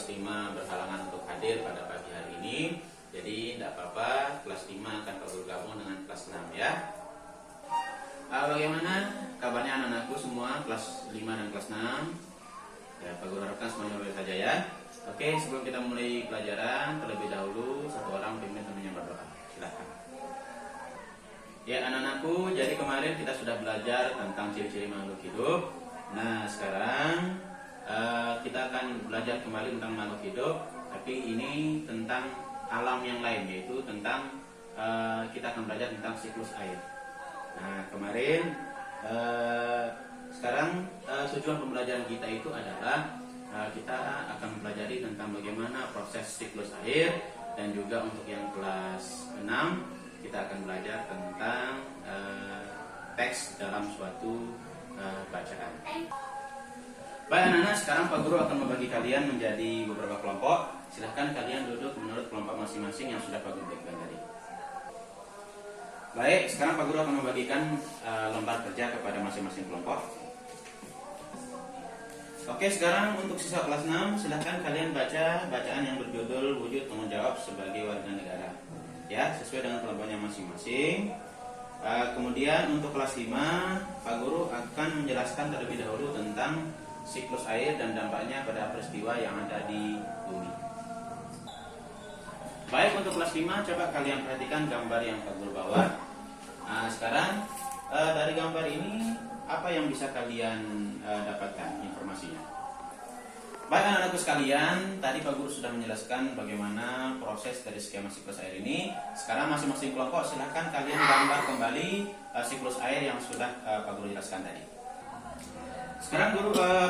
kelas 5 berhalangan untuk hadir pada pagi hari ini. Jadi tidak apa-apa, kelas 5 akan bergabung dengan kelas 6 ya. Bagaimana kabarnya anak-anakku semua kelas 5 dan kelas 6? Ya, Pak Guru harapkan semuanya baik saja ya. Oke, sebelum kita mulai pelajaran, terlebih dahulu satu orang pimpin temannya berdoa. Silakan. Ya anak-anakku, jadi kemarin kita sudah belajar tentang ciri-ciri makhluk hidup. Nah sekarang kita akan belajar kembali tentang makhluk hidup, tapi ini tentang alam yang lain, yaitu tentang kita akan belajar tentang siklus air. Nah kemarin sekarang tujuan pembelajaran kita itu adalah kita akan mempelajari tentang bagaimana proses siklus air, dan juga untuk yang kelas 6 kita akan belajar tentang teks dalam suatu bacaan. Baik anak-anak, sekarang Pak Guru akan membagi kalian menjadi beberapa kelompok. Silahkan kalian duduk menurut kelompok masing-masing yang sudah Pak Guru berikan tadi. Baik, sekarang Pak Guru akan membagikan lembar kerja kepada masing-masing kelompok. Oke, sekarang untuk siswa kelas 6, silahkan kalian baca bacaan yang berjudul Wujud Tanggung Jawab Sebagai Warga Negara. Ya, sesuai dengan kelompoknya masing-masing. Kemudian untuk kelas 5, Pak Guru akan menjelaskan terlebih dahulu tentang siklus air dan dampaknya pada peristiwa yang ada di bumi. Baik, untuk kelas 5, coba kalian perhatikan gambar yang Pak Guru bawa. Sekarang dari gambar ini apa yang bisa kalian dapatkan informasinya? Baik anak-anakku sekalian, tadi Pak Guru sudah menjelaskan bagaimana proses dari skema siklus air ini. Sekarang masing-masing kelompok silahkan kalian gambar kembali siklus air yang sudah Pak Guru jelaskan tadi. Sekarang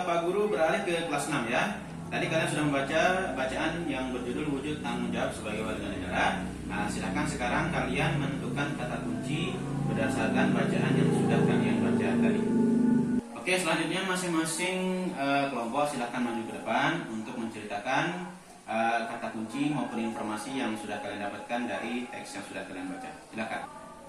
Pak Guru beralih ke kelas 6 ya. Tadi kalian sudah membaca bacaan yang berjudul Wujud Tanggung Jawab Sebagai Warga Negara. Silahkan sekarang kalian menentukan kata kunci berdasarkan bacaan yang sudah kalian baca tadi. Oke, selanjutnya masing-masing kelompok silahkan maju ke depan untuk menceritakan kata kunci maupun informasi yang sudah kalian dapatkan dari teks yang sudah kalian baca. Silakan.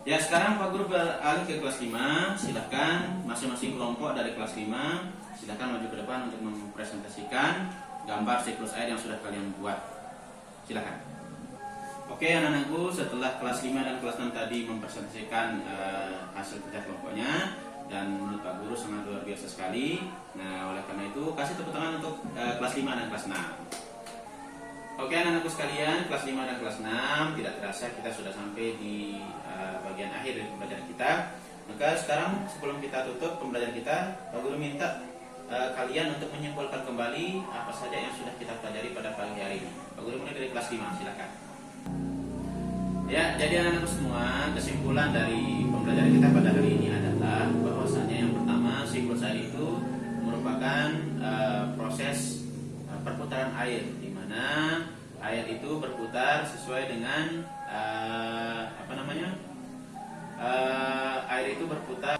Ya, sekarang Pak Guru beralih ke kelas 5. Silakan masing-masing kelompok dari kelas 5 silakan maju ke depan untuk mempresentasikan gambar siklus air yang sudah kalian buat. Silakan. Oke anak-anakku, setelah kelas 5 dan kelas 6 tadi mempresentasikan hasil kerja kelompoknya, dan menurut Pak Guru sangat luar biasa sekali. Nah, oleh karena itu kasih tepuk tangan untuk kelas 5 dan kelas 6. Oke anak-anakku sekalian, kelas 5 dan kelas 6, tidak terasa kita sudah sampai di bagian akhir dari pembelajaran kita. Maka sekarang sebelum kita tutup pembelajaran kita, Pak Guru minta kalian untuk menyimpulkan kembali apa saja yang sudah kita pelajari pada pagi hari ini. Pak Guru mulai dari kelas 5, silakan. Ya, jadi anak-anak semua, kesimpulan dari pembelajaran kita pada hari ini adalah bahwasanya yang pertama, siklus air itu merupakan proses perputaran air, di mana air itu berputar sesuai dengan air itu berputar.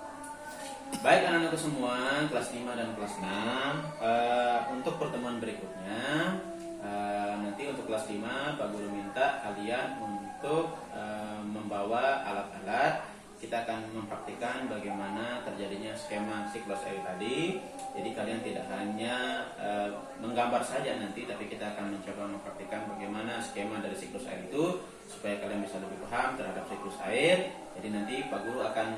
Baik anak-anakku semua, kelas 5 dan kelas 6, untuk pertemuan berikutnya nanti untuk kelas 5 Pak Guru minta kalian untuk membawa alat-alat. Kita akan mempraktikkan bagaimana terjadinya skema siklus air tadi. Jadi kalian tidak hanya menggambar saja nanti, tapi kita akan mencoba mempraktikkan bagaimana skema dari siklus air itu, supaya kalian bisa lebih paham terhadap siklus air. Jadi nanti Pak Guru akan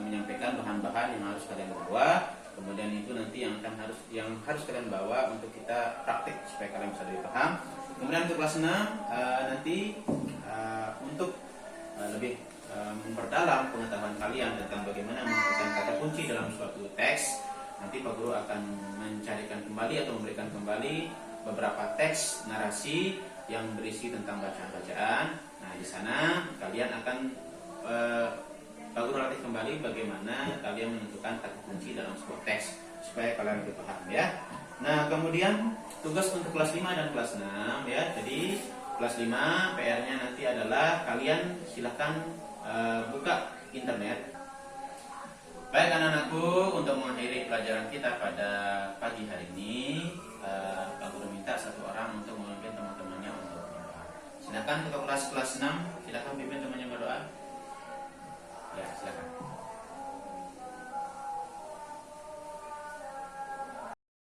menyampaikan bahan-bahan yang harus kalian bawa. Kemudian itu nanti yang harus kalian bawa untuk kita praktik supaya kalian bisa lebih paham. Kemudian untuk kelas 6 nanti untuk lebih memperdalam pengetahuan kalian tentang bagaimana menentukan kata kunci dalam suatu teks, nanti Pak Guru akan mencarikan kembali atau memberikan kembali beberapa teks narasi yang berisi tentang bacaan-bacaan. Nah, di sana kalian akan Pak Guru latih kembali bagaimana kalian menentukan kata kunci dalam sebuah teks supaya kalian lebih paham ya. Nah, kemudian tugas untuk kelas 5 dan kelas 6 ya. Jadi kelas 5 PR-nya nanti adalah kalian silahkan buka internet. Baik anak-anakku, untuk mengakhiri pelajaran kita pada pagi hari ini, Pak Guru minta satu orang untuk memimpin teman-temannya untuk berdoa. Silakan untuk kelas 6, silakan pimpin temannya berdoa. Ya, silakan.